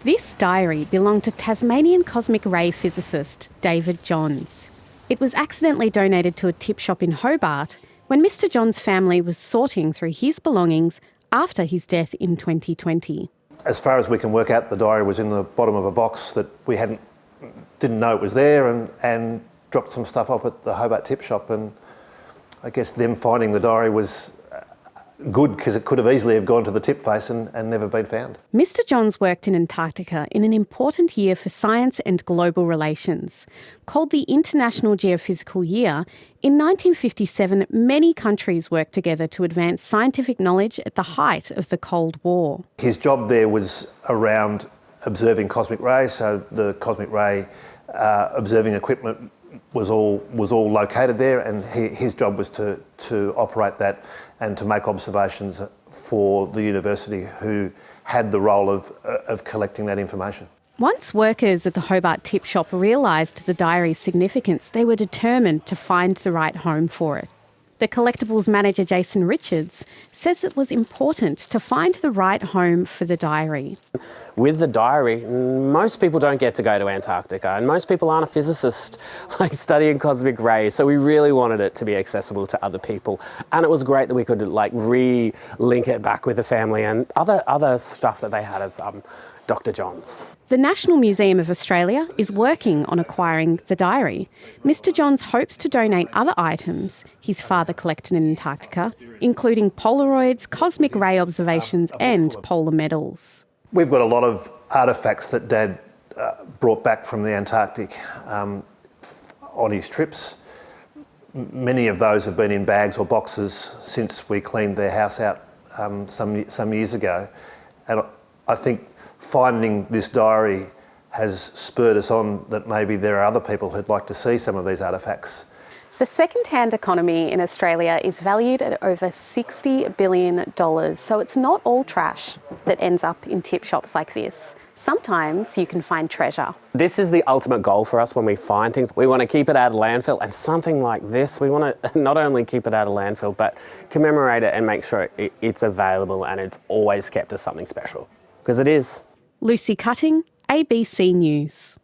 This diary belonged to Tasmanian cosmic ray physicist David Johns. It was accidentally donated to a tip shop in Hobart when Mr. Johns' family was sorting through his belongings after his death in 2020. As far as we can work out, the diary was in the bottom of a box that we didn't know it was there, and dropped some stuff off at the Hobart tip shop, and I guess them finding the diary was good because it could have easily have gone to the tip face and never been found. Mr. Johns worked in Antarctica in an important year for science and global relations. Called the International Geophysical Year, in 1957 many countries worked together to advance scientific knowledge at the height of the Cold War. His job there was around observing cosmic rays, so the cosmic ray observing equipment was all located there, and his job was to operate that and to make observations for the university, who had the role of collecting that information. Once workers at the Hobart tip shop realised the diary's significance, they were determined to find the right home for it. The collectibles manager Jason Richards says it was important to find the right home for the diary. With the diary, most people don't get to go to Antarctica, and most people aren't a physicist studying cosmic rays, so we really wanted it to be accessible to other people. And it was great that we could re-link it back with the family and other stuff that they had of Dr. Johns. The National Museum of Australia is working on acquiring the diary. Mr. Johns hopes to donate other items his father collected in Antarctica, including Polaroids, cosmic ray observations and polar medals. We've got a lot of artefacts that Dad brought back from the Antarctic on his trips. Many of those have been in bags or boxes since we cleaned their house out some years ago. And I think finding this diary has spurred us on that maybe there are other people who'd like to see some of these artefacts. The second-hand economy in Australia is valued at over $60 billion, so it's not all trash that ends up in tip shops like this. Sometimes you can find treasure. This is the ultimate goal for us when we find things. We want to keep it out of landfill, and something like this, we want to not only keep it out of landfill, but commemorate it and make sure it's available and it's always kept as something special, because it is. Lucie Cutting, ABC News.